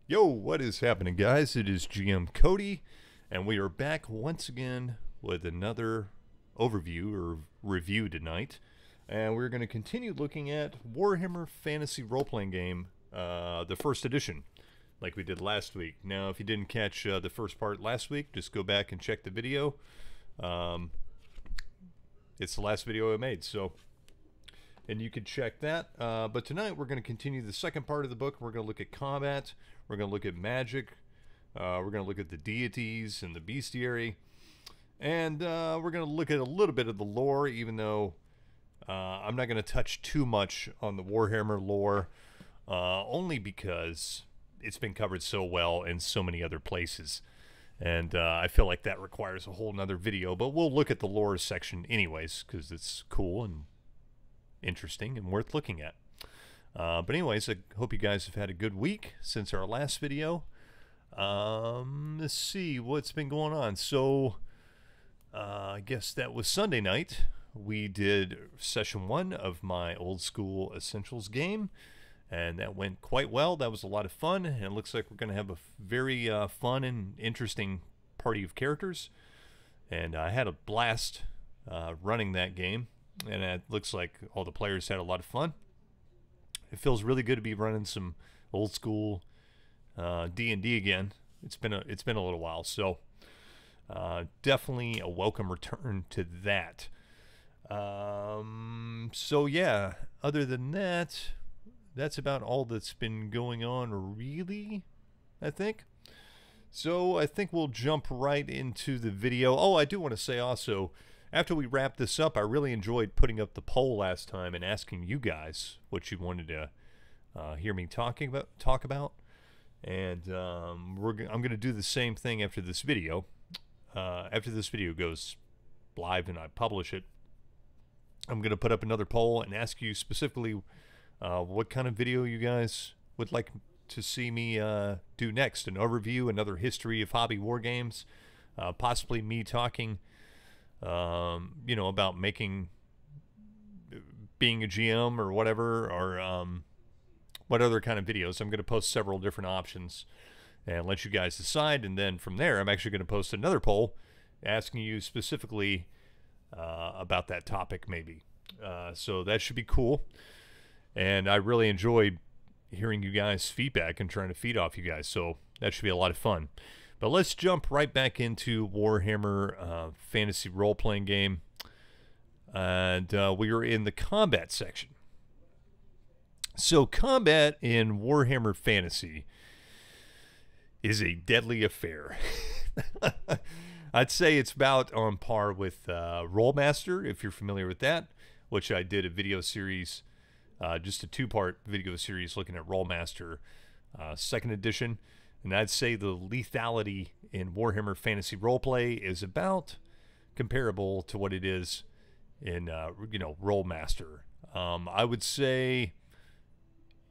Yo, what is happening, guys? It is GM Cody, and we are back once again with another overview or review tonight. And we're going to continue looking at Warhammer Fantasy Role-Playing Game, the first edition, like we did last week. Now, if you didn't catch the first part last week, just go back and check the video. It's the last video I made, so... and you can check that. But tonight we're going to continue the second part of the book. We're going to look at combat. We're going to look at magic. We're going to look at the deities and the bestiary. And we're going to look at a little bit of the lore, even though I'm not going to touch too much on the Warhammer lore, only because it's been covered so well in so many other places. And I feel like that requires a whole nother video. But we'll look at the lore section anyways, because it's cool and interesting and worth looking at. But anyways, I hope you guys have had a good week since our last video. Let's see what's been going on. So I guess that was Sunday night. We did session 1 of my old school Essentials game, and that went quite well. That was a lot of fun, and it looks like we're going to have a very fun and interesting party of characters. And I had a blast running that game. And it looks like all the players had a lot of fun. It feels really good to be running some old school D&D again. It's been a little while, so definitely a welcome return to that. So yeah, other than that, that's about all that's been going on, really, I think. So I think we'll jump right into the video. Oh, I do want to say also, after we wrap this up, I really enjoyed putting up the poll last time and asking you guys what you wanted to hear me talk about. And I'm going to do the same thing after this video. After this video goes live and I publish it, I'm going to put up another poll and ask you specifically what kind of video you guys would like to see me do next. An overview, another history of hobby war games, possibly me talking you know, about being a GM or whatever, or what other kind of videos. I'm going to post several different options and let you guys decide, and then from there I'm actually going to post another poll asking you specifically about that topic, maybe. So that should be cool, and I really enjoyed hearing you guys' feedback and trying to feed off you guys, so that should be a lot of fun. But let's jump right back into Warhammer Fantasy Role-Playing Game. And we are in the combat section. So combat in Warhammer Fantasy is a deadly affair. I'd say it's about on par with Rolemaster, if you're familiar with that, which I did a video series, just a 2-part video series looking at Rolemaster 2nd edition. And I'd say the lethality in Warhammer Fantasy Roleplay is about comparable to what it is in, you know, Rolemaster. I would say,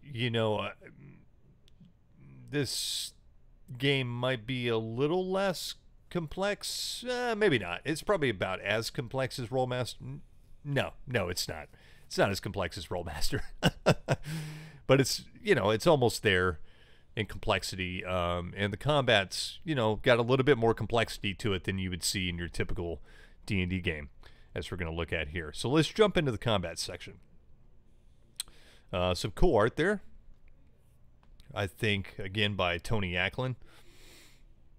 you know, this game might be a little less complex. Maybe not. It's probably about as complex as Rolemaster. No, it's not. It's not as complex as Rolemaster. But it's, you know, it's almost there in complexity, and the combat's, you know, got a little bit more complexity to it than you would see in your typical D&D game, as we're going to look at here. So let's jump into the combat section. Some cool art there, I think, again, by Tony Acklin.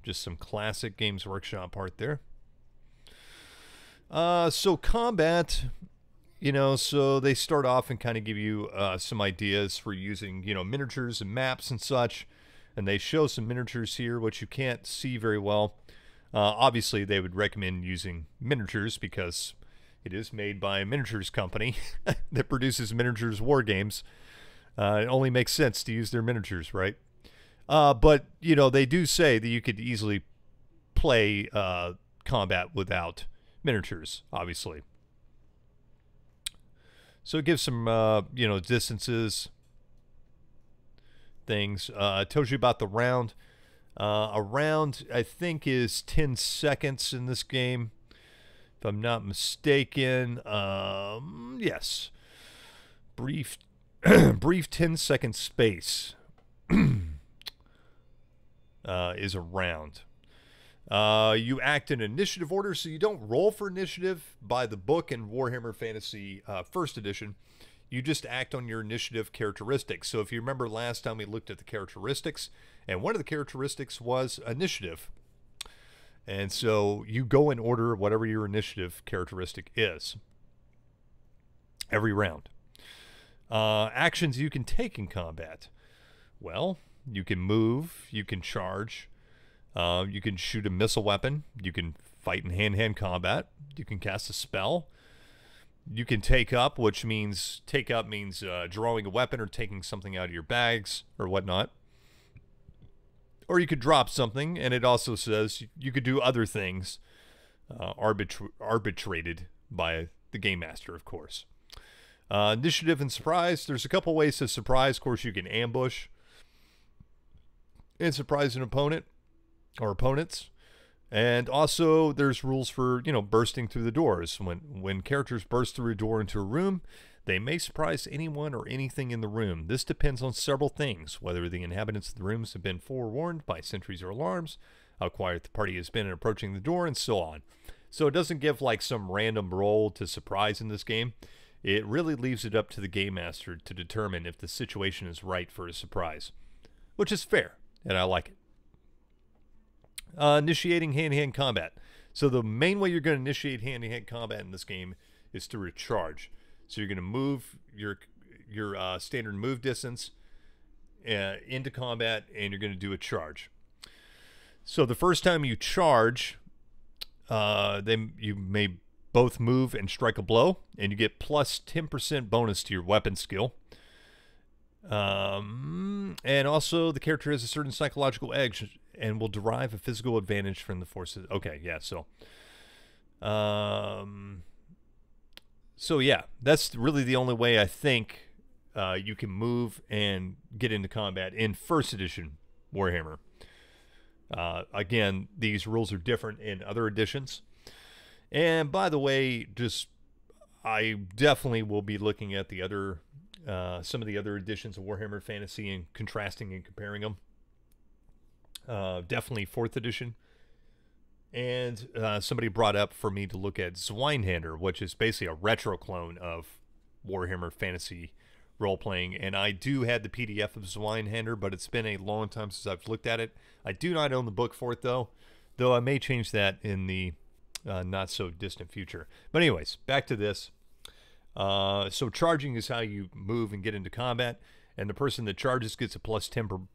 Just some classic Games Workshop art there. So combat, you know, so they start off and kind of give you some ideas for using, you know, miniatures and maps and such. And they show some miniatures here, which you can't see very well. Obviously, they would recommend using miniatures because it is made by a miniatures company that produces miniatures war games. It only makes sense to use their miniatures, right? But, you know, they do say that you could easily play combat without miniatures, obviously. So it gives some, you know, distances, things. It tells you about the round. A round, I think, is 10 seconds in this game, if I'm not mistaken. Yes. Brief 10-second space. is a round. You act in initiative order, so you don't roll for initiative by the book in Warhammer Fantasy First Edition. You just act on your initiative characteristics. So if you remember last time we looked at the characteristics, and one of the characteristics was initiative. And so you go in order whatever your initiative characteristic is every round. Actions you can take in combat. Well, you can move, you can charge, you can shoot a missile weapon, you can fight in hand-to-hand combat, you can cast a spell, you can take up, which means drawing a weapon or taking something out of your bags or whatnot. Or you could drop something, and it also says you could do other things arbitrated by the Game Master, of course. Initiative and surprise. There's a couple ways to surprise. Of course, you can ambush and surprise an opponent or opponents. And also, there's rules for, bursting through the doors. When characters burst through a door into a room, they may surprise anyone or anything in the room. This depends on several things, whether the inhabitants of the rooms have been forewarned by sentries or alarms, how quiet the party has been in approaching the door, and so on. So it doesn't give like some random roll to surprise in this game. It really leaves it up to the Game Master to determine if the situation is right for a surprise, which is fair, and I like it. Initiating hand-to-hand combat. So the main way you're going to initiate hand-to-hand combat in this game is through a charge. So you're going to move your standard move distance into combat, and you're going to do a charge. So the first time you charge, then you may both move and strike a blow, and you get plus 10% bonus to your weapon skill. And also the character has a certain psychological edge and will derive a physical advantage from the forces. Okay, yeah, so yeah, that's really the only way I think you can move and get into combat in First Edition Warhammer. Again, these rules are different in other editions. And by the way, I definitely will be looking at the other, some of the other editions of Warhammer Fantasy and contrasting and comparing them. Definitely 4th edition. And somebody brought up for me to look at Zweinhander, which is basically a retro clone of Warhammer Fantasy role-playing. And I do have the PDF of Zweinhander, but it's been a long time since I've looked at it. I do not own the book for it, though I may change that in the not-so-distant future. But anyways, back to this. So charging is how you move and get into combat. And the person that charges gets a plus 10%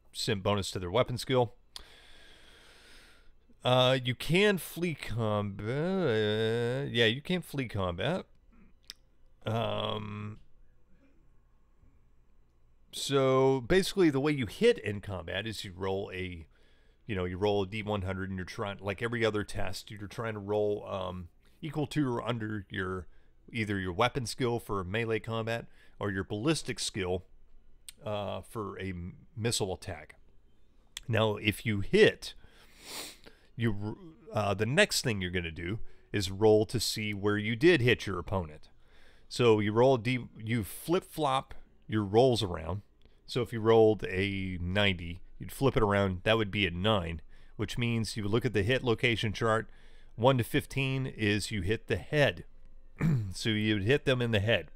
bonus to their weapon skill. You can flee combat. Yeah, you can flee combat. So basically the way you hit in combat is you roll a D100, and you're trying, like every other test, you're trying to roll equal to or under either your weapon skill for melee combat or your ballistic skill for a missile attack. Now, if you hit, the next thing you're going to do is roll to see where you did hit your opponent. So you flip-flop your rolls around. So if you rolled a 90, you'd flip it around. That would be a 9, which means you look at the hit location chart. 1 to 15 is you hit the head. So you would hit them in the head.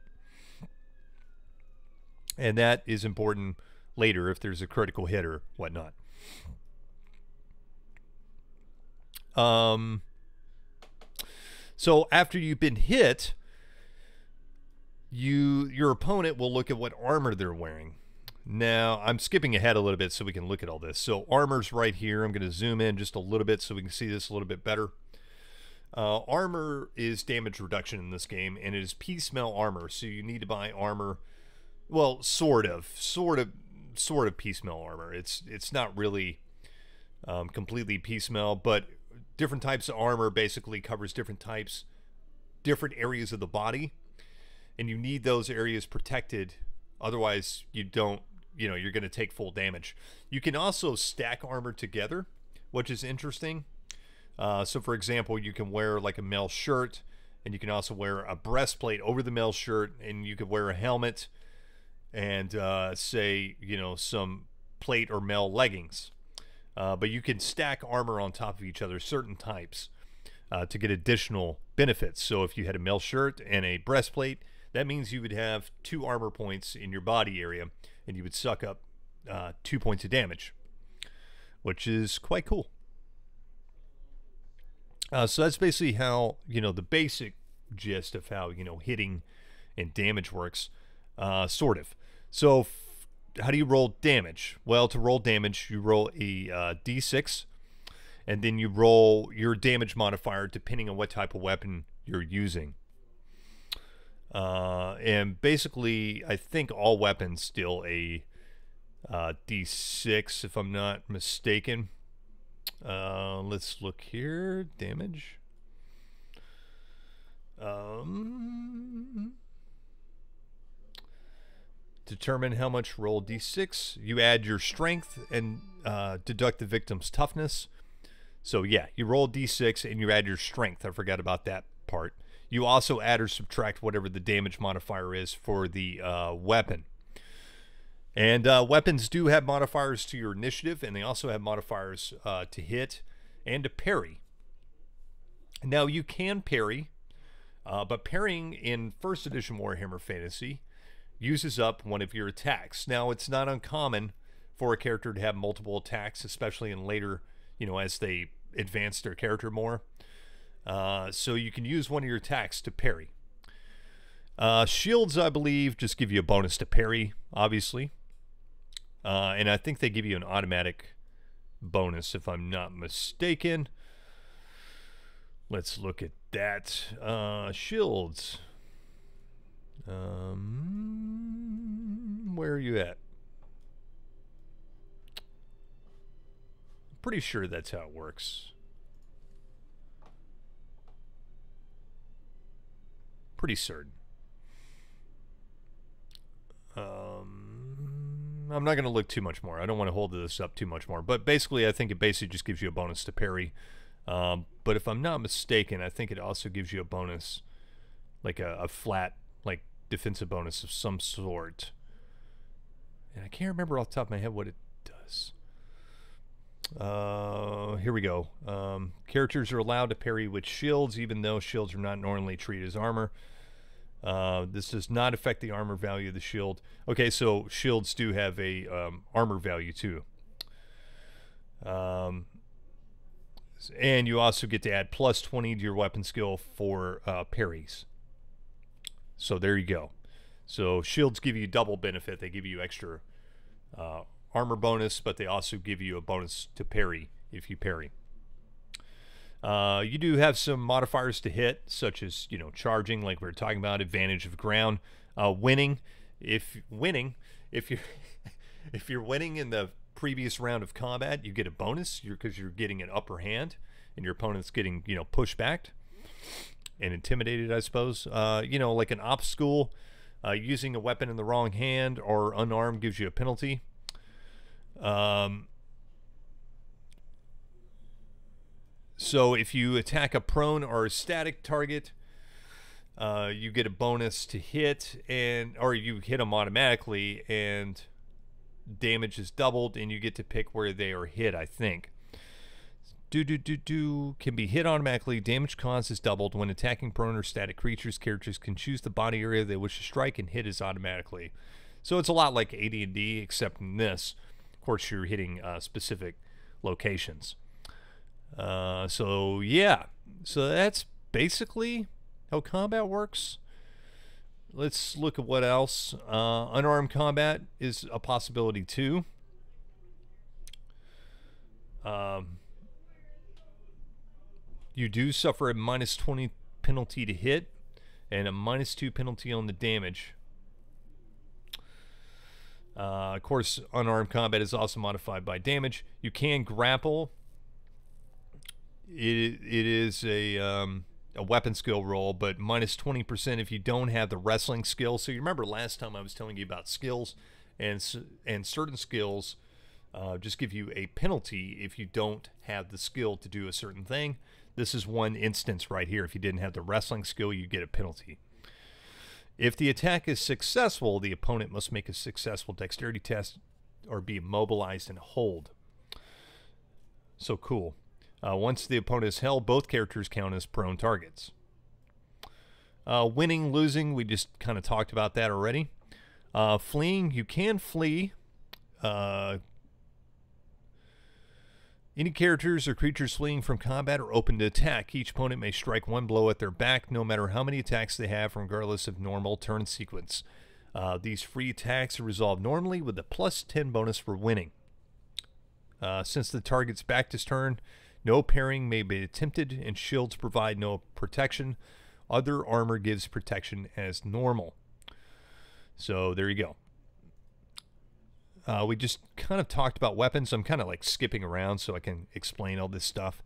And that is important later if there's a critical hit or whatnot. So after you've been hit, your opponent will look at what armor they're wearing. Now, I'm skipping ahead a little bit so we can look at all this. So armor's right here. I'm going to zoom in just a little bit so we can see this a little bit better. Armor is damage reduction in this game, and it is piecemeal armor. So you need to buy armor, well, sort of piecemeal armor. It's not really completely piecemeal, but different types of armor basically covers different areas of the body, and you need those areas protected. Otherwise, you're going to take full damage. You can also stack armor together, which is interesting. So for example, you can wear like a male shirt, and you can also wear a breastplate over the male shirt, and you could wear a helmet and say, some plate or male leggings. but you can stack armor on top of each other, certain types, to get additional benefits. So if you had a mail shirt and a breastplate, that means you would have 2 armor points in your body area, and you would suck up 2 points of damage, which is quite cool. So that's basically how, the basic gist of how, hitting and damage works, sort of. So how do you roll damage? Well, to roll damage, you roll a d6, and then you roll your damage modifier depending on what type of weapon you're using. And basically, I think all weapons deal a d6, if I'm not mistaken. Let's look here. Damage. Determine how much. Roll d6. You add your strength and deduct the victim's toughness. So yeah, you roll d6 and you add your strength. I forgot about that part. You also add or subtract whatever the damage modifier is for the weapon. And weapons do have modifiers to your initiative, and they also have modifiers to hit and to parry. Now, you can parry, but parrying in 1st edition Warhammer Fantasy uses up one of your attacks. Now, it's not uncommon for a character to have multiple attacks, especially in later, as they advance their character more. So you can use one of your attacks to parry. Shields, I believe, just give you a bonus to parry, obviously. And I think they give you an automatic bonus, if I'm not mistaken. Let's look at that. Shields. Where are you at? Pretty sure that's how it works. Pretty certain. I'm not going to look too much more. I don't want to hold this up too much more. But basically, I think it basically just gives you a bonus to parry. But if I'm not mistaken, I think it also gives you a bonus, like a flat, like defensive bonus of some sort. And I can't remember off the top of my head what it does. Here we go. Characters are allowed to parry with shields, even though shields are not normally treated as armor. This does not affect the armor value of the shield. Okay, so shields do have a armor value too. And you also get to add plus 20 to your weapon skill for parries. So there you go. So shields give you double benefit. They give you extra armor bonus, but they also give you a bonus to parry if you parry. You do have some modifiers to hit, such as, charging, like we were talking about, advantage of ground, winning. If you're if you're winning in the previous round of combat, you get a bonus because you're getting an upper hand, and your opponent's getting pushed back and intimidated, I suppose. Like an obstacle, using a weapon in the wrong hand or unarmed gives you a penalty. So if you attack a prone or a static target, you get a bonus to hit, or you hit them automatically, and damage is doubled, and you get to pick where they are hit, I think. Can be hit automatically. Damage caused is doubled. When attacking prone or static creatures, characters can choose the body area they wish to strike, and hit is automatically. So it's a lot like AD&D, except in this, of course, you're hitting specific locations. So yeah, so that's basically how combat works. Let's look at what else. Unarmed combat is a possibility too. You do suffer a minus 20 penalty to hit and a minus 2 penalty on the damage. Of course, unarmed combat is also modified by damage. You can grapple. It is a weapon skill roll, but minus 20% if you don't have the wrestling skill. So you remember last time I was telling you about skills, and certain skills just give you a penalty if you don't have the skill to do a certain thing. This is one instance right here. If you didn't have the wrestling skill, you get a penalty. If the attack is successful, the opponent must make a successful dexterity test or be immobilized and hold. So cool. Once the opponent is held, both characters count as prone targets. Winning, losing, we just kind of talked about that already. Fleeing, you can flee. Any characters or creatures fleeing from combat are open to attack. Each opponent may strike one blow at their back, no matter how many attacks they have, regardless of normal turn sequence. These free attacks are resolved normally with a +10 bonus for winning. Since the target's back to turn, no parrying may be attempted, and shields provide no protection. Other armor gives protection as normal. So there you go. We just kind of talked about weapons. I'm kind of like skipping around so I can explain all this stuff.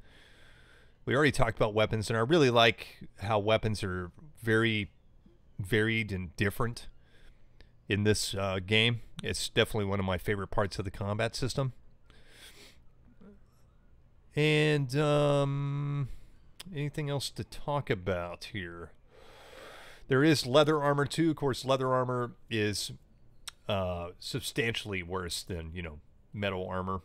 We already talked about weapons, and I really like how weapons are very varied and different in this game. It's definitely one of my favorite parts of the combat system. And anything else to talk about here? There is leather armor too. Of course, leather armor is substantially worse than, metal armor.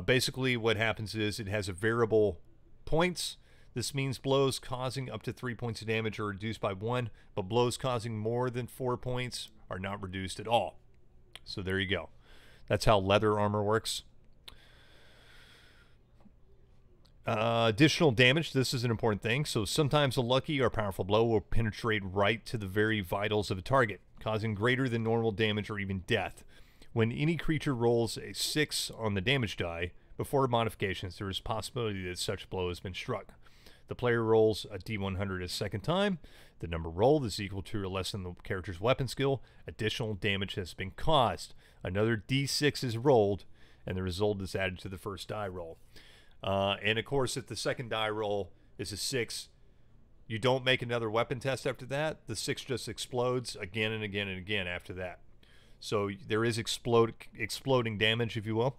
Basically, what happens is it has a variable points. This means blows causing up to 3 points of damage are reduced by 1, but blows causing more than 4 points are not reduced at all. So there you go. That's how leather armor works. Additional damage, this is an important thing. So sometimes a lucky or powerful blow will penetrate right to the very vitals of a target, causing greater than normal damage or even death. When any creature rolls a 6 on the damage die, before modifications, there is a possibility that such blow has been struck. The player rolls a d100 a second time. The number rolled is equal to or less than the character's weapon skill. Additional damage has been caused. Another d6 is rolled, and the result is added to the first die roll. And of course, if the second die roll is a 6, you don't make another weapon test after that. The 6 just explodes again and again and again after that. So there is exploding damage, if you will.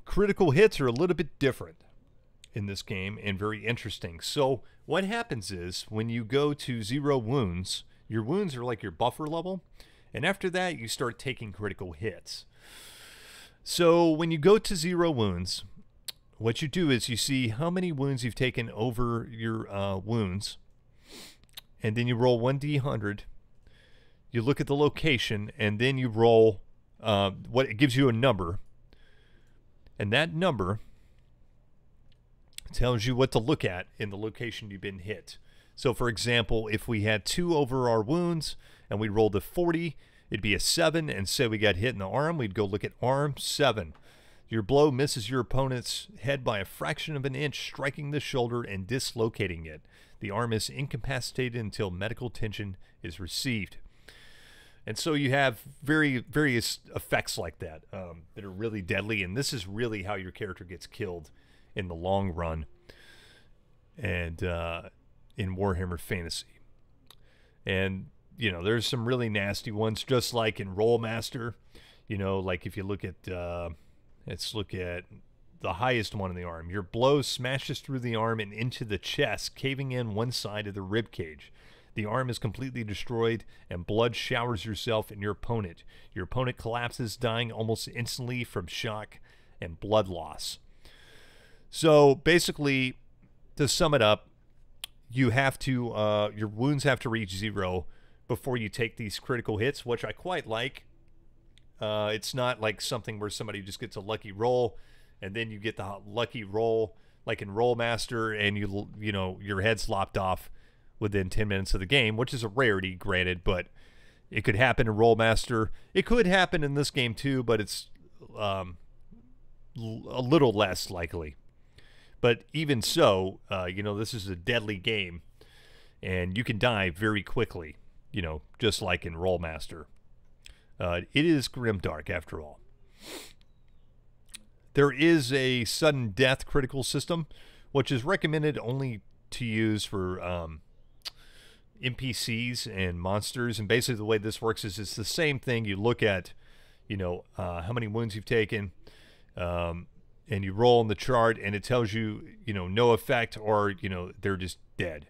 Critical hits are a little bit different in this game and very interesting. So what happens is when you go to 0 wounds, your wounds are like your buffer level. And after that, you start taking critical hits. So when you go to 0 wounds, what you do is you see how many wounds you've taken over your wounds, and then you roll 1d100. You look at the location, and then you roll what it gives you a number, and that number tells you what to look at in the location you've been hit. So, for example, if we had 2 over our wounds and we rolled a 40, it'd be a 7, and say we got hit in the arm, we'd go look at arm 7. Your blow misses your opponent's head by a fraction of an inch, striking the shoulder and dislocating it. The arm is incapacitated until medical attention is received. And so you have various effects like that that are really deadly, and this is really how your character gets killed in the long run and in Warhammer Fantasy. And, there's some really nasty ones, just like in Rollmaster. Like if you look at... let's look at the highest one in the arm. Your blow smashes through the arm and into the chest, caving in one side of the rib cage. The arm is completely destroyed, and blood showers yourself and your opponent. Your opponent collapses, dying almost instantly from shock and blood loss. So basically, to sum it up, you have to your wounds have to reach 0 before you take these critical hits, which I quite like. It's not like something where somebody just gets a lucky roll and then you get the lucky roll like in Rollmaster and your head's lopped off within 10 minutes of the game, which is a rarity, granted, but it could happen in Rollmaster. It could happen in this game too, but it's a little less likely. But even so, this is a deadly game and you can die very quickly, just like in Rollmaster. It is grimdark, after all. There is a sudden death critical system, which is recommended only to use for NPCs and monsters. And basically the way this works is it's the same thing. You look at, how many wounds you've taken, and you roll on the chart, and it tells you, no effect, or, they're just dead.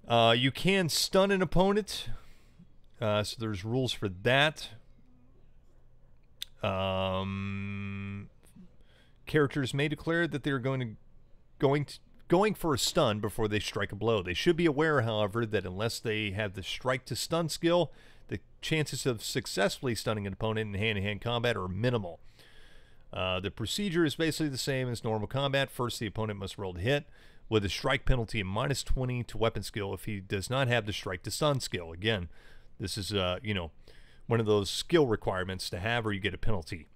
You can stun an opponent. So there's rules for that. Characters may declare that they're going for a stun before they strike a blow. They should be aware, however, that unless they have the strike to stun skill, the chances of successfully stunning an opponent in hand-to-hand combat are minimal. The procedure is basically the same as normal combat. First, the opponent must roll to hit with a strike penalty of -20 to weapon skill if he does not have the strike to stun skill. Again, this is one of those skill requirements to have, or you get a penalty.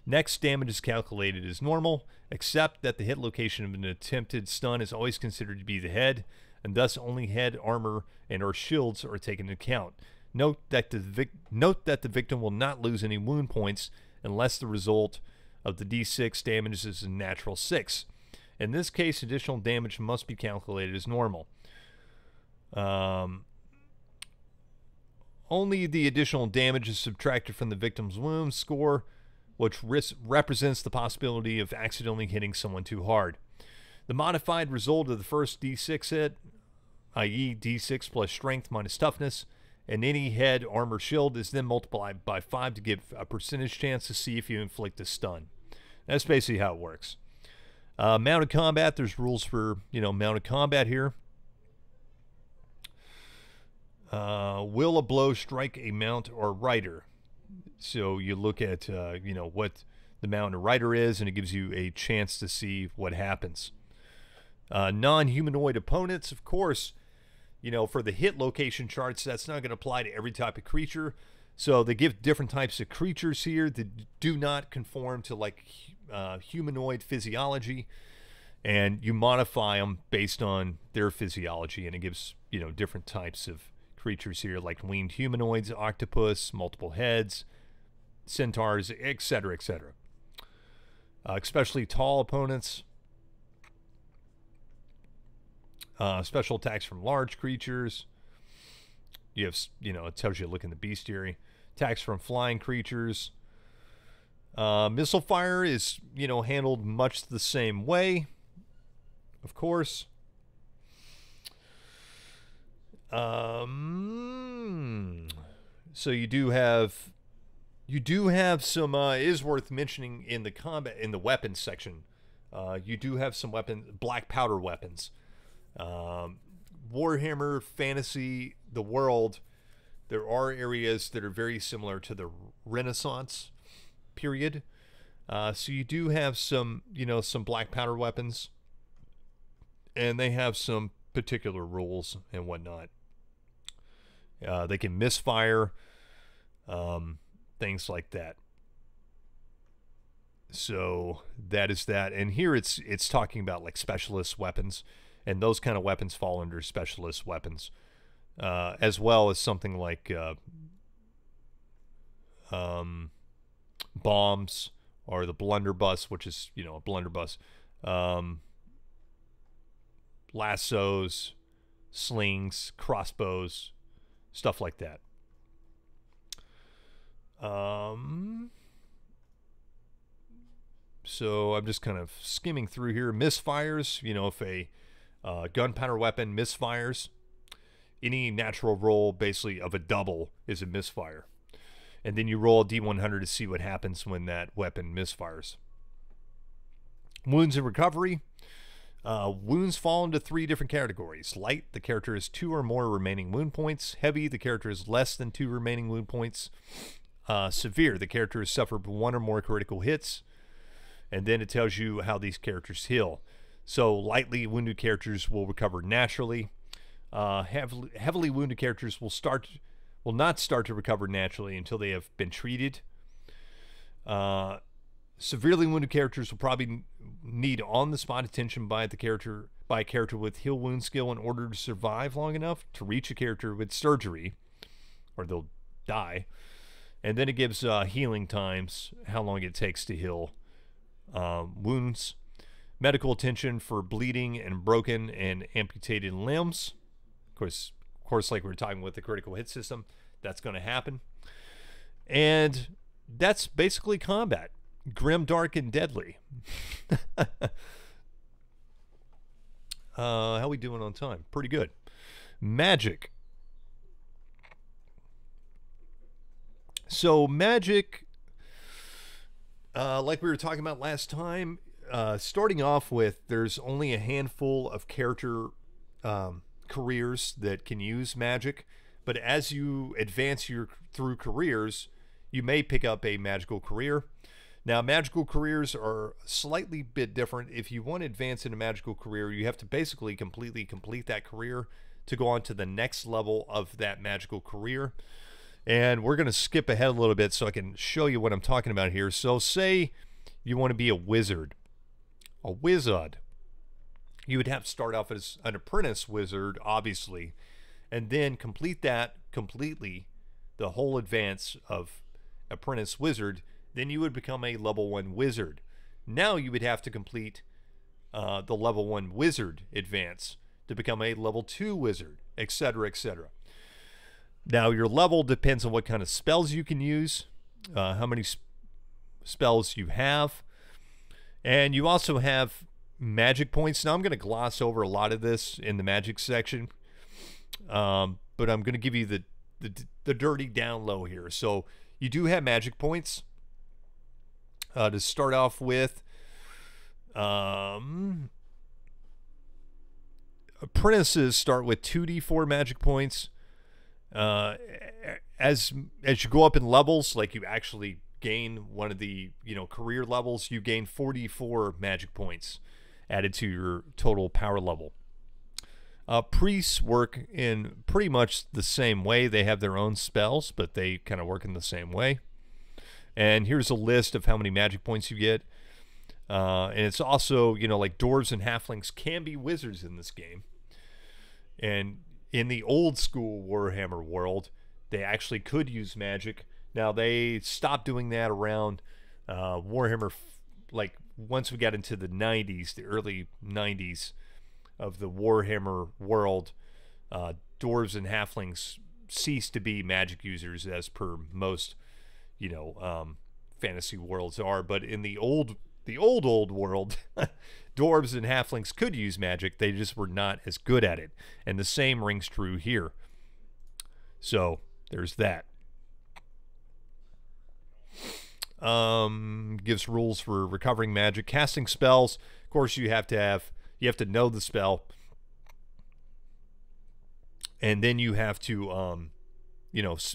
Next, damage is calculated as normal, except that the hit location of an attempted stun is always considered to be the head, and thus only head, armor, and or shields are taken into account. Note that the victim will not lose any wound points unless the result of the D6 damage is a natural 6. In this case, additional damage must be calculated as normal. Only the additional damage is subtracted from the victim's wound score, which represents the possibility of accidentally hitting someone too hard. The modified result of the first D6 hit, i.e. D6 plus strength minus toughness, and any head, armor, shield is then multiplied by 5 to give a percentage chance to see if you inflict a stun. That's basically how it works. Mounted combat, there's rules for, mounted combat here. Will a blow strike a mount or rider? So you look at, what the mount or rider is, and it gives you a chance to see what happens. Non-humanoid opponents, of course, for the hit location charts, that's not going to apply to every type of creature. So they give different types of creatures here that do not conform to humanoid physiology, and you modify them based on their physiology, and it gives different types of creatures here, like winged humanoids, octopus, multiple heads, centaurs, etc., etc. Especially tall opponents. Special attacks from large creatures. You have, it tells you to look in the bestiary. Attacks from flying creatures. Missile fire is, handled much the same way, of course. So you do have some, it is worth mentioning in the weapons section. You do have some black powder weapons. Warhammer Fantasy, the world, there are areas that are very similar to the Renaissance period. So you do have some, some black powder weapons, and they have some particular rules and whatnot. They can misfire, things like that. So that is that. And here it's talking about like specialist weapons, and those kind of weapons fall under specialist weapons, as well as something like bombs, or the blunderbuss, which is, a blunderbuss, lassos, slings, crossbows, stuff like that. So I'm just kind of skimming through here. Misfires, if a gunpowder weapon misfires, any natural roll basically of a double is a misfire. And then you roll a D100 to see what happens when that weapon misfires. Wounds and recovery. Wounds fall into 3 different categories. Light, the character has 2 or more remaining wound points. Heavy, the character has less than 2 remaining wound points. Severe, the character has suffered 1 or more critical hits. And then it tells you how these characters heal. So lightly wounded characters will recover naturally. Heavily wounded characters will not start to recover naturally until they have been treated. Severely wounded characters will probably need on-the-spot attention by a character with heal wound skill in order to survive long enough to reach a character with surgery, or they'll die. And then it gives healing times, how long it takes to heal wounds. Medical attention for bleeding and broken and amputated limbs. Of course, like we were talking with the critical hit system, that's going to happen. And that's basically combat. Grim, dark, and deadly. How we doing on time? Pretty good. Magic. So magic, Like we were talking about last time, starting off with, there's only a handful of character careers that can use magic, but as you advance through careers, you may pick up a magical career. Now, magical careers are slightly bit different. If you want to advance in a magical career, you have to basically completely complete that career to go on to the next level of that magical career. And we're going to skip ahead a little bit so I can show you what I'm talking about here. So say you want to be a wizard. A wizard. You would have to start off as an apprentice wizard, obviously, and then complete that completely, the whole advance of apprentice wizard. Then you would become a level 1 wizard. Now you would have to complete the level 1 wizard advance to become a level 2 wizard, etc., etc. Now your level depends on what kind of spells you can use, how many spells you have, and you also have magic points. Now I'm going to gloss over a lot of this in the magic section, but I'm going to give you the dirty down low here. So you do have magic points. To start off with, apprentices start with 2d4 magic points. As you go up in levels, like you actually gain one of the career levels, you gain 44 magic points added to your total power level. Priests work in pretty much the same way. They have their own spells, but they kind of work in the same way. And here's a list of how many magic points you get. And it's also, like dwarves and halflings can be wizards in this game. And in the old school Warhammer world, they actually could use magic. Now, they stopped doing that around Warhammer, like once we got into the 90s, the early 90s of the Warhammer world, dwarves and halflings ceased to be magic users as per most fantasy worlds are. But in the old world, dwarves and halflings could use magic. They just were not as good at it. And the same rings true here. So there's that. Gives rules for recovering magic, casting spells. Of course, you have to know the spell, and then you have to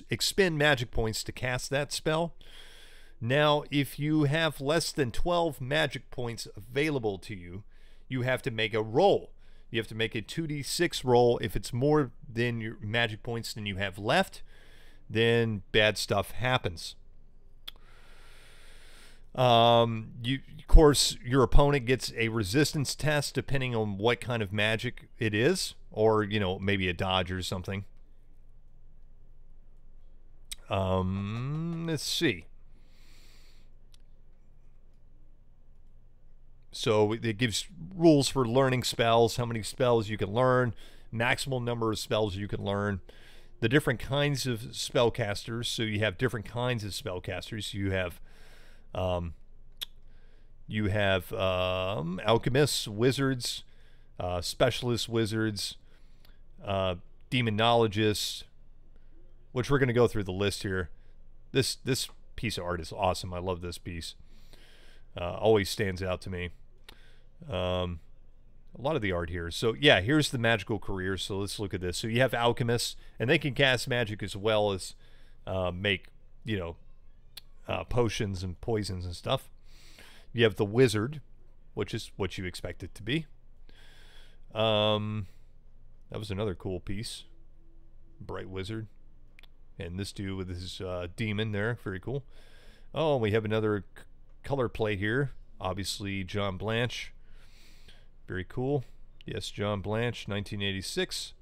expend magic points to cast that spell. Now, if you have less than 12 magic points available to you, you have to make a roll. You have to make a 2d6 roll. If it's more than your magic points than you have left, then bad stuff happens. Of course, your opponent gets a resistance test depending on what kind of magic it is, or maybe a dodge or something. Let's see. So it gives rules for learning spells, how many spells you can learn, maximal number of spells you can learn, the different kinds of spellcasters. So you have different kinds of spellcasters. You have alchemists, wizards, specialist wizards, demonologists, which we're going to go through the list here. This piece of art is awesome. I love this piece. Always stands out to me. A lot of the art here. So yeah, here's the magical career. So let's look at this. So you have alchemists, and they can cast magic as well as make potions and poisons and stuff. You have the wizard, which is what you expect it to be. That was another cool piece. Bright wizard. And this dude with his demon there. Very cool. Oh, we have another color play here. Obviously, John Blanche. Very cool. Yes, John Blanche, 1986.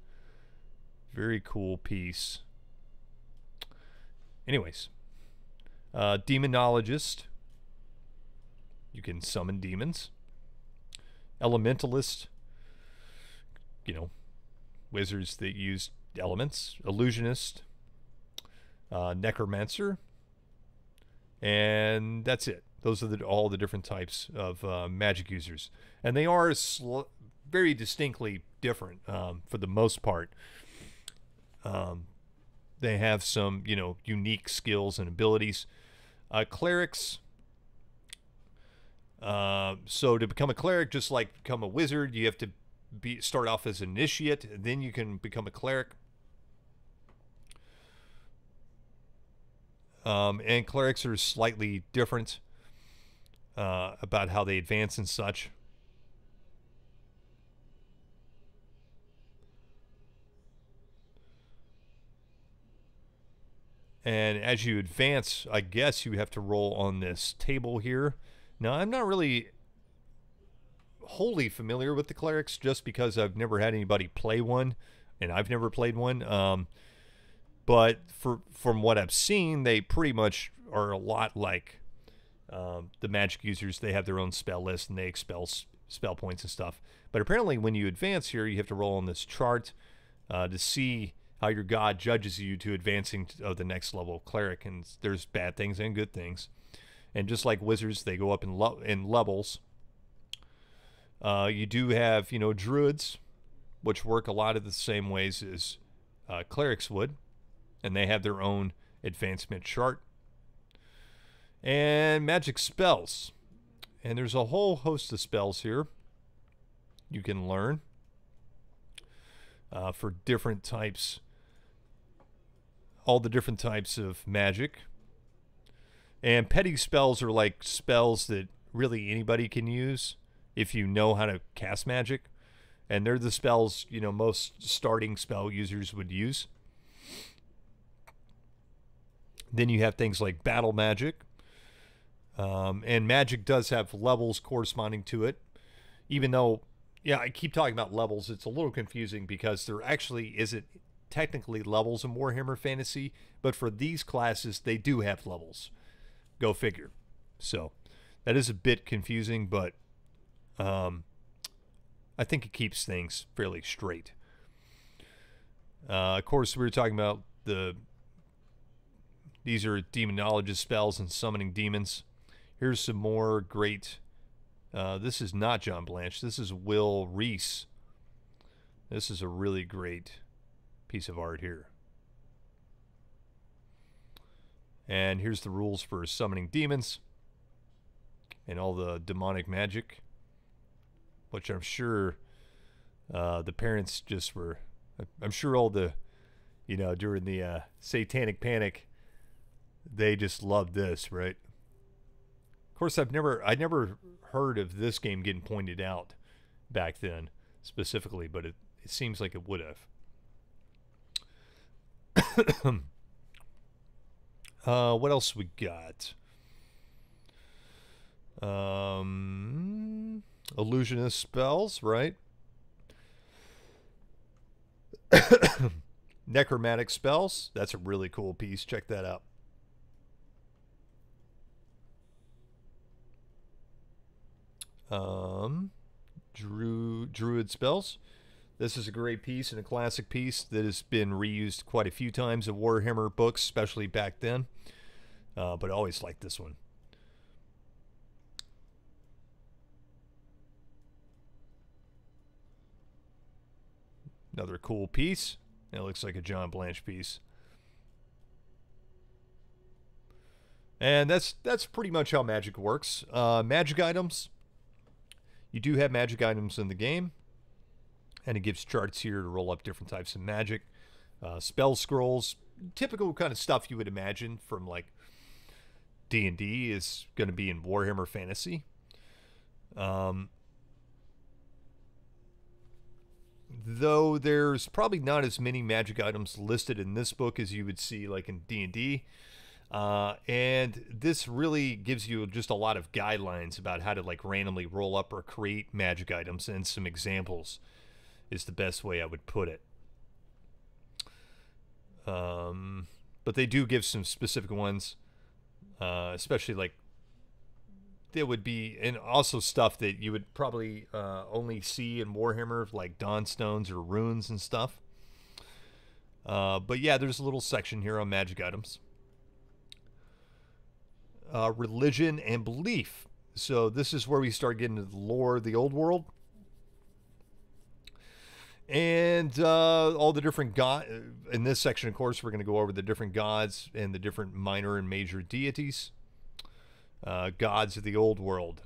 Very cool piece. Anyways. Demonologist. You can summon demons. Elementalist. Wizards that use elements. Illusionist. Necromancer. And that's it. Those are all the different types of magic users. And they are very distinctly different for the most part. They have some, unique skills and abilities. Clerics So to become a cleric, just like become a wizard, you have to start off as an initiate, then you can become a cleric. And clerics are slightly different about how they advance and such. And as you advance, I guess you have to roll on this table here. Now, I'm not really wholly familiar with the clerics just because I've never had anybody play one, and I've never played one. But from what I've seen, they pretty much are a lot like the magic users. They have their own spell list, and they expel spell points and stuff. But apparently when you advance here, you have to roll on this chart to see how your god judges you to advancing to the next level of cleric. And there's bad things and good things. And just like wizards, they go up in levels. You do have, druids, which work a lot of the same ways as clerics would. And they have their own advancement chart. And magic spells. And there's a whole host of spells here you can learn for different types, all the different types of magic. And petty spells are like spells that really anybody can use if you know how to cast magic. And they're the spells, most starting spell users would use. Then you have things like battle magic. And magic does have levels corresponding to it. Even though, yeah, I keep talking about levels, it's a little confusing because there actually isn't technically levels in Warhammer Fantasy. But for these classes, they do have levels. Go figure. So that is a bit confusing, but I think it keeps things fairly straight. Of course, we were talking about these are demonologist spells and summoning demons. Here's some more great. This is not John Blanche. This is Will Reese. This is a really great piece of art here. And here's the rules for summoning demons and all the demonic magic, which I'm sure the parents just were. I'm sure all the, during the Satanic Panic, they just loved this, right? Of course, I never heard of this game getting pointed out back then specifically, but it seems like it would have. What else we got? Illusionist spells, right? Necromantic spells. That's a really cool piece. Check that out. Druid spells. This is a great piece and a classic piece that has been reused quite a few times in Warhammer books, especially back then. But I always liked this one. Another cool piece. It looks like a John Blanche piece. And that's pretty much how magic works. Magic items. You do have magic items in the game. And it gives charts here to roll up different types of magic. Spell scrolls. Typical kind of stuff you would imagine from like D&D is going to be in Warhammer Fantasy. Though there's probably not as many magic items listed in this book as you would see like in D&D. And this really gives you just a lot of guidelines about how to like randomly roll up or create magic items, and some examples is the best way I would put it. But they do give some specific ones, especially like there would be, and also stuff that you would probably only see in Warhammer, like Dawnstones or runes and stuff. But yeah, there's a little section here on magic items. Religion and belief. So this is where we start getting into the lore of the old world. And all the different gods. In this section, of course, we're going to go over the different gods and the different minor and major deities. Gods of the old world.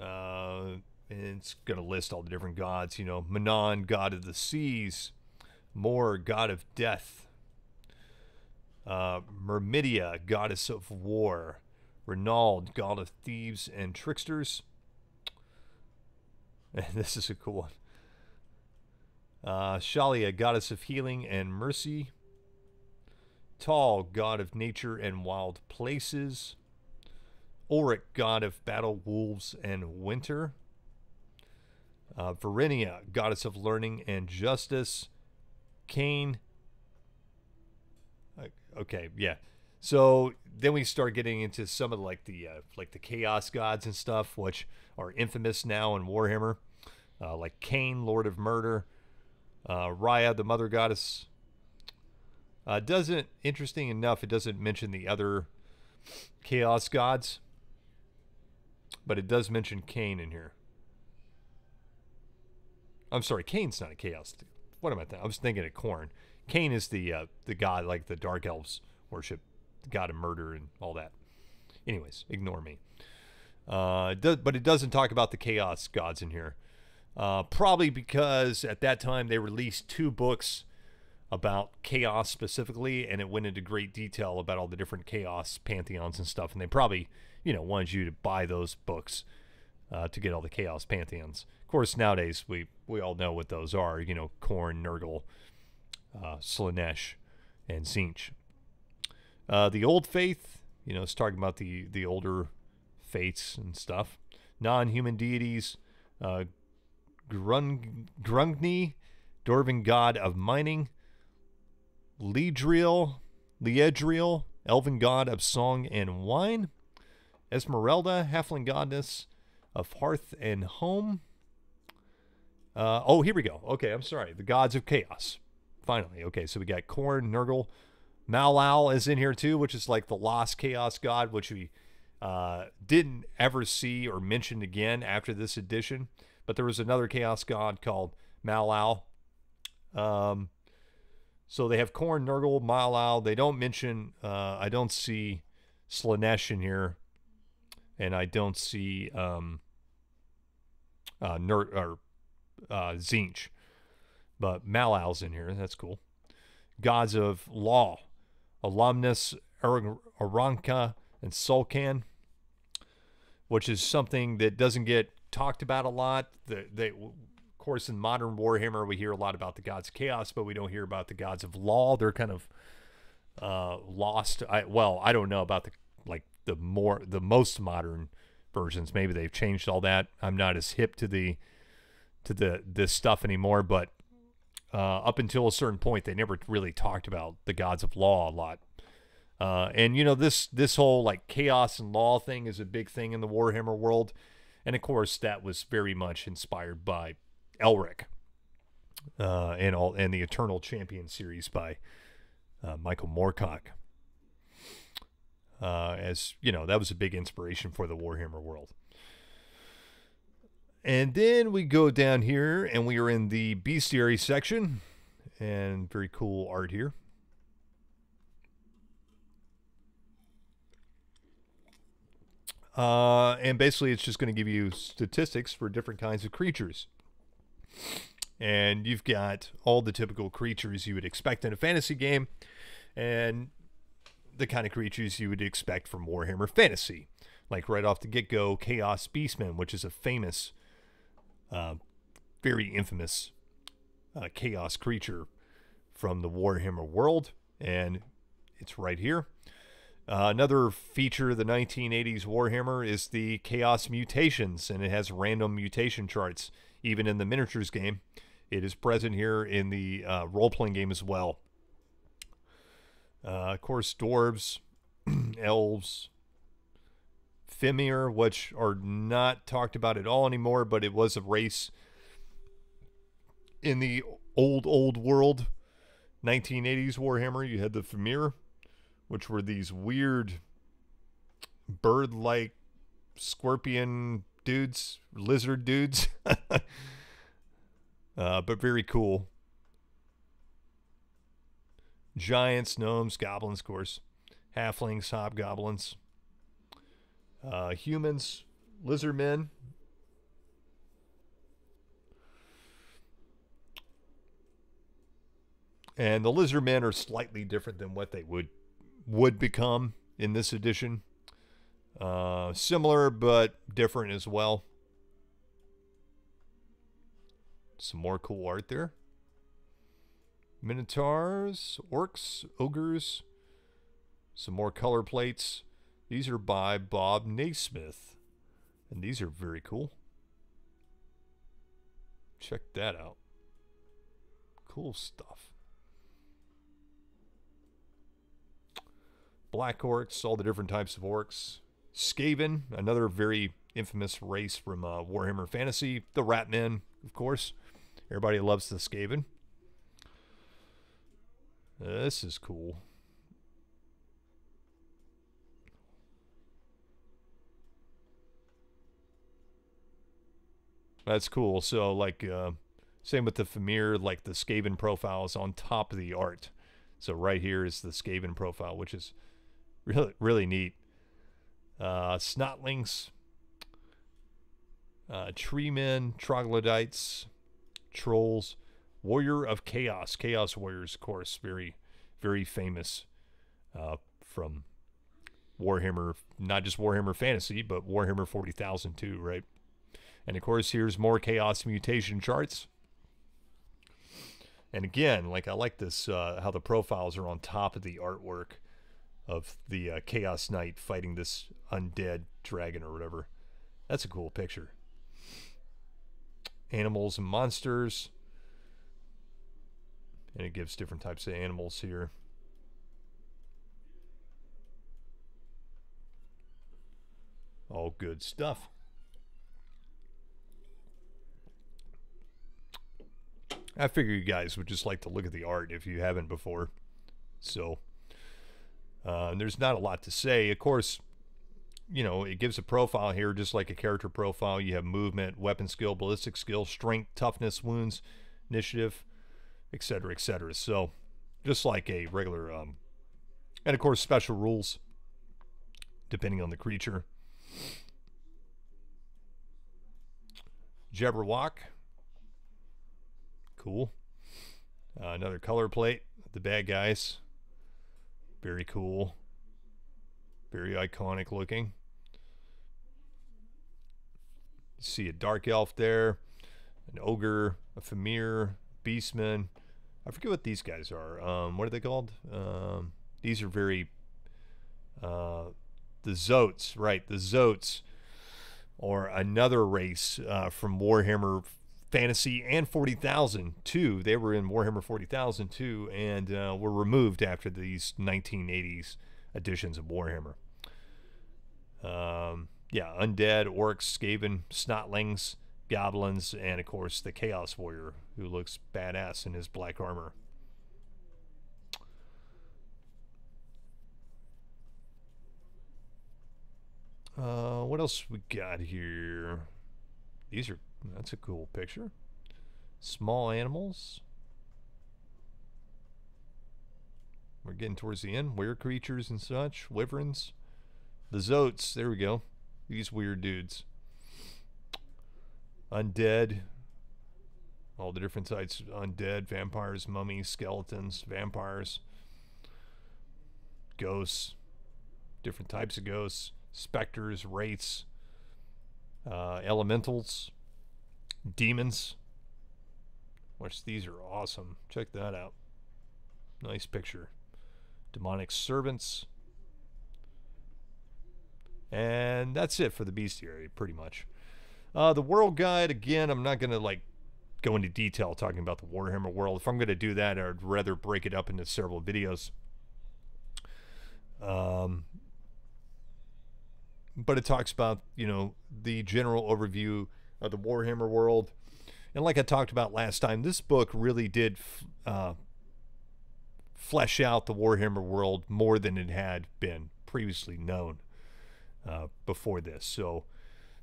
And it's going to list all the different gods. You know, Manon, god of the seas. Mor, god of death. Myrmidia, goddess of war. Renaud, god of thieves and tricksters. And this is a cool one. Shalia, goddess of healing and mercy. Tal, god of nature and wild places. Ulrich, god of battle, wolves, and winter. Verinia, goddess of learning and justice. Cain. Okay, yeah. So then we start getting into some of like the chaos gods and stuff, which are infamous now in Warhammer, like Cain, Lord of Murder, Raya, the Mother Goddess. Interesting enough, it doesn't mention the other chaos gods, but it does mention Cain in here. I'm sorry, Cain's not a chaos. What am I thinking? I was thinking of Khorne. Cain is the god like the Dark Elves worship, the god of murder and all that. Anyways, ignore me. But it doesn't talk about the chaos gods in here. Probably because at that time they released 2 books about chaos specifically, and it went into great detail about all the different chaos pantheons and stuff. And they probably, wanted you to buy those books to get all the chaos pantheons. Of course, nowadays we all know what those are. Khorne, Nurgle, Slaanesh, and Tzeentch. The Old Faith, it's talking about the older faiths and stuff. Non-human deities. Grungni, Dwarven god of mining. Liedriel, elven god of song and wine. Esmeralda, halfling goddess of hearth and home. Oh, here we go. Okay, I'm sorry. The gods of chaos. Finally. Okay, so we got Khorne, Nurgle. Malal is in here too, which is like the lost chaos god, which we didn't ever see or mention again after this edition. But there was another chaos god called Malal. So they have Khorne, Nurgle, Malal. They don't mention, I don't see Slaanesh in here. And I don't see Tzeentch. But Malal's in here. That's cool. Gods of law. Alumnus, Aranka, and Sulcan. Which is something that doesn't get talked about a lot. Of course, in modern Warhammer, we hear a lot about the gods of chaos, but we don't hear about the gods of law. They're kind of lost. I don't know about the most modern versions. Maybe they've changed all that. I'm not as hip to this stuff anymore, but up until a certain point, they never really talked about the gods of law a lot. And this whole like chaos and law thing is a big thing in the Warhammer world, and of course that was very much inspired by Elric and the Eternal Champion series by Michael Moorcock. As that was a big inspiration for the Warhammer world. And then we go down here and we are in the bestiary section, and very cool art here. And basically it's just going to give you statistics for different kinds of creatures. And you've got all the typical creatures you would expect in a fantasy game, and the kind of creatures you would expect from Warhammer Fantasy. Like right off the get-go, Chaos Beastmen, which is a famous, very infamous chaos creature from the Warhammer world, and it's right here. Another feature of the 1980s Warhammer is the Chaos Mutations, and it has random mutation charts. Even in the miniatures game, it is present here in the role-playing game as well. Of course, dwarves, elves, Fimir, which are not talked about at all anymore, but it was a race in the old world 1980s Warhammer. You had the Fimir, which were these weird bird-like scorpion dudes, lizard dudes. But very cool. Giants, gnomes, goblins, of course. Halflings, hobgoblins. Humans, lizard men, And the Lizardmen are slightly different than what they would become in this edition. Similar, but different as well. Some more cool art there. Minotaurs, orcs, ogres. Some more color plates. These are by Bob Naismith. And these are very cool. Check that out. Cool stuff. Black orcs, all the different types of orcs. Skaven, another very infamous race from Warhammer Fantasy. The Ratmen, of course. Everybody loves the Skaven. This is cool. That's cool. So, like, same with the Famir, like the Skaven profile is on top of the art. So right here is the Skaven profile, which is really, really neat. Snotlings, Treemen, Troglodytes, Trolls, Warrior of Chaos. Chaos Warriors, of course, very, very famous from Warhammer, not just Warhammer Fantasy, but Warhammer 40,000 too, right? And of course, here's more Chaos mutation charts. And again, like I like this, how the profiles are on top of the artwork of the Chaos Knight fighting this undead dragon or whatever. That's a cool picture. Animals and monsters. And it gives different types of animals here. All good stuff. I figure you guys would just like to look at the art if you haven't before. So, there's not a lot to say. Of course, you know, it gives a profile here just like a character profile. You have movement, weapon skill, ballistic skill, strength, toughness, wounds, initiative, etc., etc. So, just like a regular, and of course, special rules depending on the creature. Jabberwock. Cool. Another color plate. The bad guys. Very cool. Very iconic looking. You see a dark elf there. An ogre. A Famir. Beastman. I forget what these guys are. What are they called? These are very... the Zotes. Right. The Zotes. Or another race from Warhammer Fantasy and 40,000 too. They were in Warhammer 40,000 too, and were removed after these 1980s editions of Warhammer. Yeah, undead, orcs, Skaven, Snotlings, goblins, and of course the Chaos Warrior, who looks badass in his black armor. What else we got here? That's a cool picture. Small animals. We're getting towards the end. Weird creatures and such. Wyverns. The Zotes. There we go. These weird dudes. Undead. All the different types. Undead, vampires, mummies, skeletons, vampires. Ghosts. Different types of ghosts. Specters, wraiths. Elementals. Demons. Which these are awesome. Check that out. Nice picture. Demonic servants. And that's it for the bestiary, pretty much. The world guide, again, I'm not going to like go into detail talking about the Warhammer world. If I'm going to do that, I'd rather break it up into several videos. But it talks about, you know, the general overview of the Warhammer world. And like I talked about last time, this book really did flesh out the Warhammer world more than it had been previously known before this. So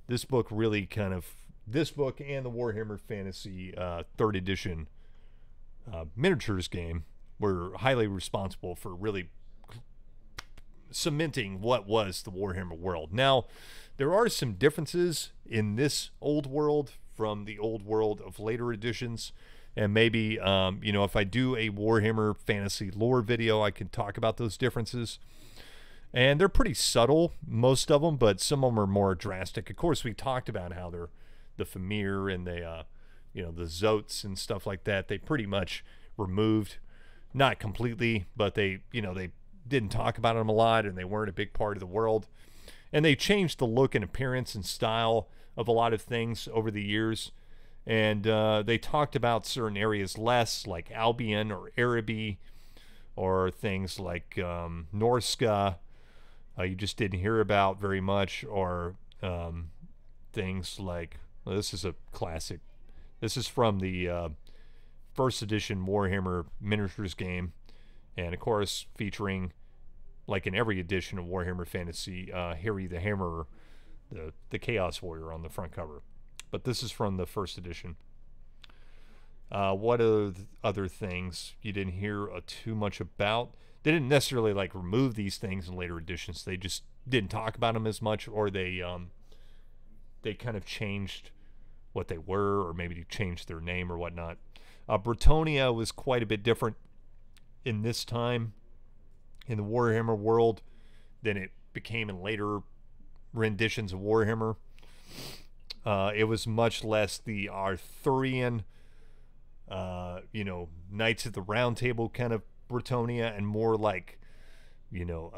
this book really kind of, this book and the Warhammer Fantasy 3rd edition miniatures game were highly responsible for really cementing what was the Warhammer world. Now, there are some differences in this old world from the old world of later editions, And maybe, you know, if I do a Warhammer Fantasy lore video, I can talk about those differences. And they're pretty subtle, most of them, but some of them are more drastic. Of course, we talked about how they're the Famir and the, you know, the Zotes and stuff like that. They pretty much removed, not completely, but they, you know, they didn't talk about them a lot, and they weren't a big part of the world. And they changed the look and appearance and style of a lot of things over the years. And they talked about certain areas less, like Albion or Araby, or things like Norska. You just didn't hear about very much, or things like, well, this is a classic. This is from the first edition Warhammer miniatures game, and of course featuring, like in every edition of Warhammer Fantasy, Harry the Hammerer, the Chaos Warrior on the front cover. But this is from the first edition. What are the other things you didn't hear too much about? They didn't necessarily like remove these things in later editions. They just didn't talk about them as much, or they kind of changed what they were, or maybe changed their name or whatnot. Bretonnia was quite a bit different in this time in the Warhammer world than it became in later renditions of Warhammer. It was much less the Arthurian, you know, Knights of the Round Table kind of Bretonnia, and more like, you know,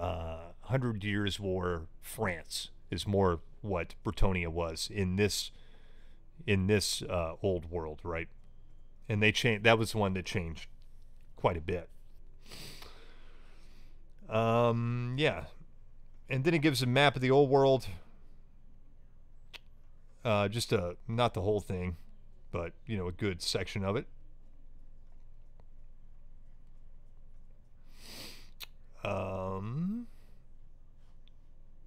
100 Years' War France is more what Bretonnia was in this old world, right? And they changed. That was the one that changed quite a bit. Yeah, and then it gives a map of the old world. Just not the whole thing, but you know, a good section of it.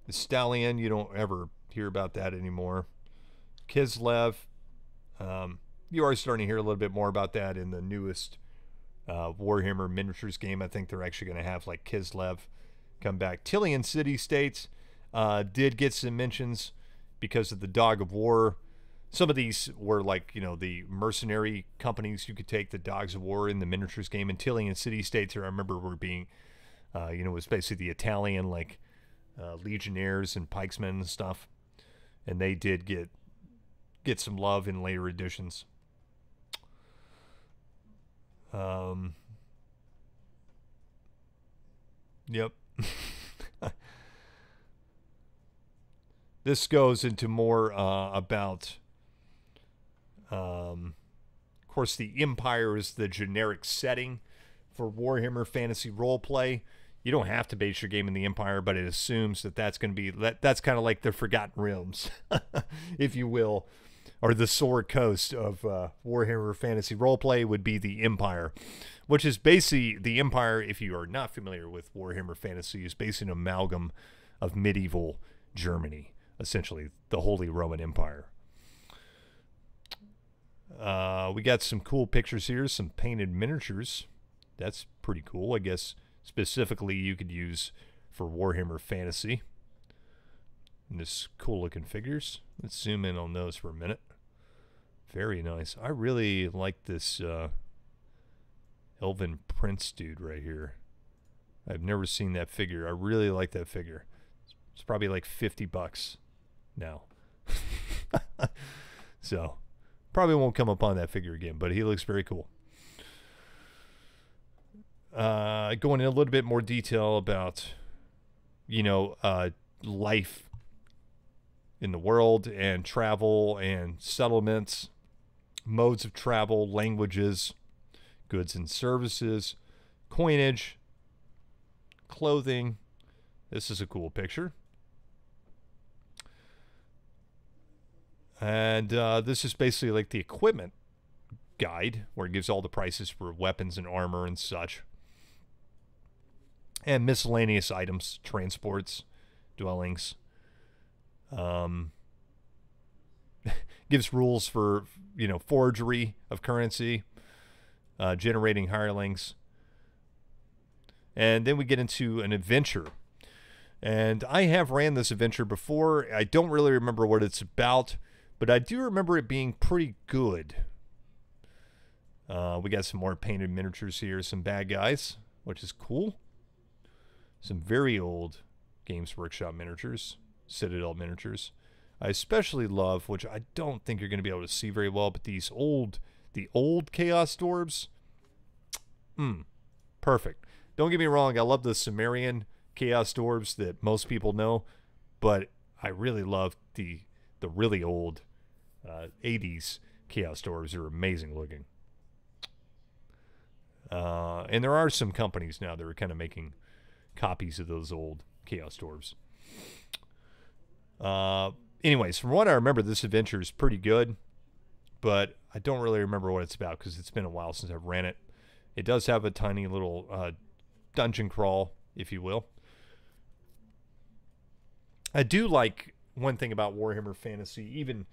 The Stallion, you don't ever hear about that anymore. Kislev, you are starting to hear a little bit more about that in the newest Warhammer miniatures game. I think they're actually going to have like Kislev come back. Tillian City States did get some mentions because of the Dog of War. Some of these were like, you know, the mercenary companies you could take, the Dogs of War in the miniatures game. And Tillian City States, I remember, were being, you know, was basically the Italian, like, legionnaires and pikesmen and stuff. And they did get some love in later editions. Yep. This goes into more about, of course, the Empire is the generic setting for Warhammer Fantasy Roleplay. You don't have to base your game in the Empire, but it assumes that that's going to be, that's kind of like the Forgotten Realms, if you will, or the Sword Coast of Warhammer Fantasy Roleplay would be the Empire, which is basically the Empire, if you are not familiar with Warhammer Fantasy, is basically an amalgam of medieval Germany, essentially the Holy Roman Empire. We got some cool pictures here, some painted miniatures. That's pretty cool. I guess specifically you could use for Warhammer Fantasy. And this cool looking figures. Let's zoom in on those for a minute. Very nice. I really like this Elven Prince dude right here. I've never seen that figure. I really like that figure. It's probably like $50 now. So probably won't come upon that figure again, but he looks very cool. Going in a little bit more detail about, you know, life in the world and travel and settlements, modes of travel, languages, goods and services, coinage, clothing. This is a cool picture. And this is basically like the equipment guide, where it gives all the prices for weapons and armor and such. And miscellaneous items, transports, dwellings. Gives rules for, you know, forgery of currency, generating hirelings. And then we get into an adventure. And I have ran this adventure before. I don't really remember what it's about, but I do remember it being pretty good. We got some more painted miniatures here, some bad guys, which is cool. Some very old Games Workshop miniatures, Citadel miniatures. I especially love, which I don't think you're going to be able to see very well, but the old Chaos Dwarves. Perfect. Don't get me wrong, I love the Sumerian Chaos Dwarves that most people know, but I really love the really old 80s Chaos Dwarves. They're amazing looking. And there are some companies now that are kind of making copies of those old Chaos Dwarves. Anyways, from what I remember, this adventure is pretty good, but I don't really remember what it's about because it's been a while since I've ran it. It does have a tiny little dungeon crawl, if you will. I do like one thing about Warhammer Fantasy, even,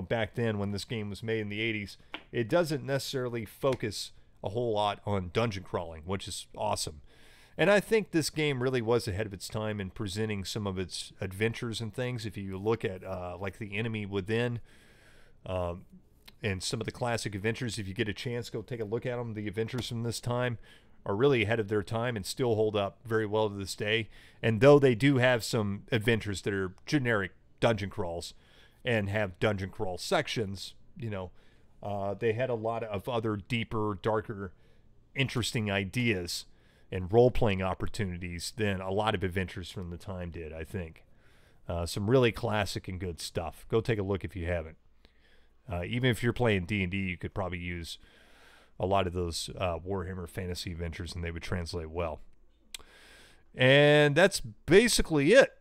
back then when this game was made in the 80s, it doesn't necessarily focus a whole lot on dungeon crawling, which is awesome. And I think this game really was ahead of its time in presenting some of its adventures and things. If you look at like The Enemy Within and some of the classic adventures, if you get a chance, go take a look at them. The adventures from this time are really ahead of their time and still hold up very well to this day. And though they do have some adventures that are generic dungeon crawls and have dungeon crawl sections, they had a lot of other deeper, darker, interesting ideas and role-playing opportunities than a lot of adventures from the time did, I think. Some really classic and good stuff. Go take a look if you haven't. Even if you're playing D&D, you could probably use a lot of those Warhammer Fantasy adventures, and they would translate well. And that's basically it.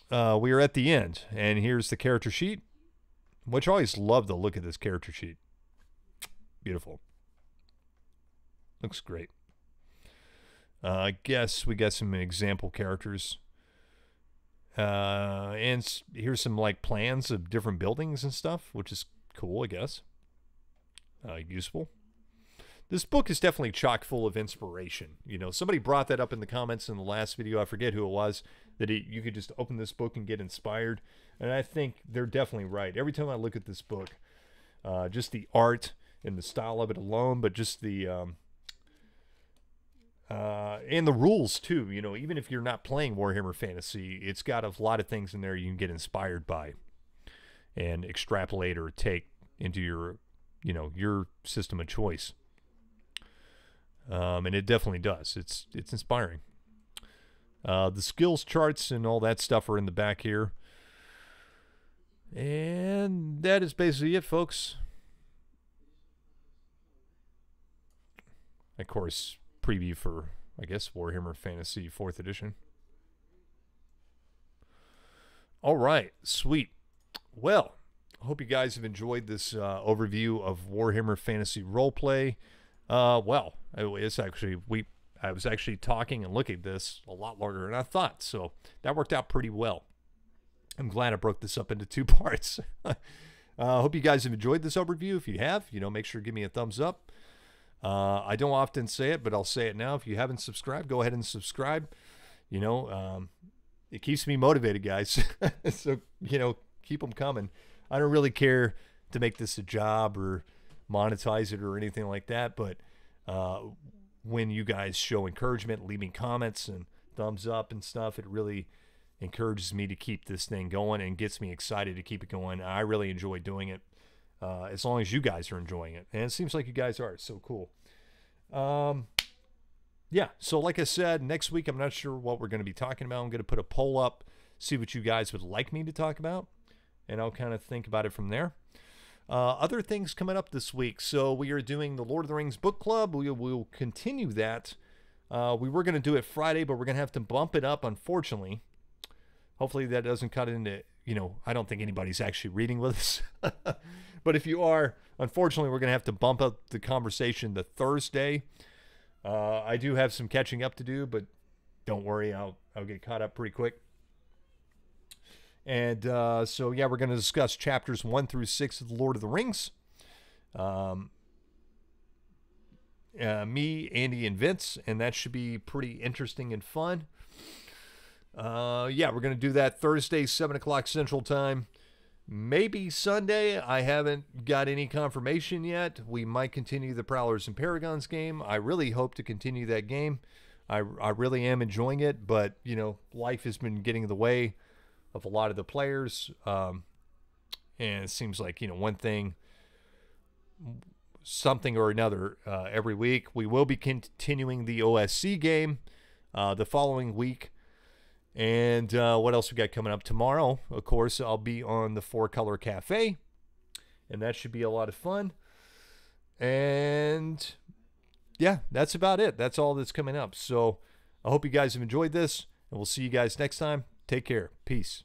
We are at the end, and here's the character sheet, which I always love the look of this character sheet. Beautiful. Looks great. I guess we got some example characters. And here's some like plans of different buildings and stuff, which is cool, I guess. Useful. This book is definitely chock full of inspiration. Somebody brought that up in the comments in the last video. I forget who it was, that you could just open this book and get inspired. And I think they're definitely right. Every time I look at this book, just the art and the style of it alone, but just the and the rules too. Even if you're not playing Warhammer Fantasy, it's got a lot of things in there you can get inspired by and extrapolate or take into your system of choice. And it definitely does. It's inspiring. The skills charts and all that stuff are in the back here. And that is basically it, folks. Of course, preview for, I guess, Warhammer Fantasy 4th edition. All right, sweet. Well, I hope you guys have enjoyed this overview of Warhammer Fantasy Roleplay. Well, it's actually, I was actually talking and looking at this a lot longer than I thought, so that worked out pretty well. I'm glad I broke this up into 2 parts. Hope you guys have enjoyed this overview. If you have, make sure to give me a thumbs up. I don't often say it, but I'll say it now. If you haven't subscribed, go ahead and subscribe. It keeps me motivated, guys. So, keep them coming. I don't really care to make this a job or monetize it or anything like that, but when you guys show encouragement, leaving comments and thumbs up and stuff, it really encourages me to keep this thing going and gets me excited to keep it going. I really enjoy doing it, as long as you guys are enjoying it, and it seems like you guys are. It's so cool. Yeah, so like I said, next week I'm not sure what we're going to be talking about. I'm going to put a poll up, see what you guys would like me to talk about, and I'll kind of think about it from there. Other things coming up this week. So we are doing the Lord of the Rings book club. We will continue that. We were going to do it Friday, but we're going to have to bump it up, unfortunately. Hopefully that doesn't cut into, I don't think anybody's actually reading with us. But if you are, unfortunately, we're going to have to bump up the conversation to Thursday. I do have some catching up to do, but don't worry, I'll get caught up pretty quick. And so, yeah, we're going to discuss chapters 1 through 6 of The Lord of the Rings. Me, Andy, and Vince, and that should be pretty interesting and fun. Yeah, we're going to do that Thursday, 7 o'clock Central Time. Maybe Sunday. I haven't got any confirmation yet. We might continue the Prowlers and Paragons game. I really hope to continue that game. I really am enjoying it, but, you know, life has been getting in the way of a lot of the players. And it seems like, you know, one thing, something or another every week. We will be continuing the OSC game the following week. And what else we got coming up tomorrow? Of course, I'll be on the Four Color Cafe, and that should be a lot of fun. And yeah, that's about it. That's all that's coming up. So I hope you guys have enjoyed this, and we'll see you guys next time. Take care. Peace.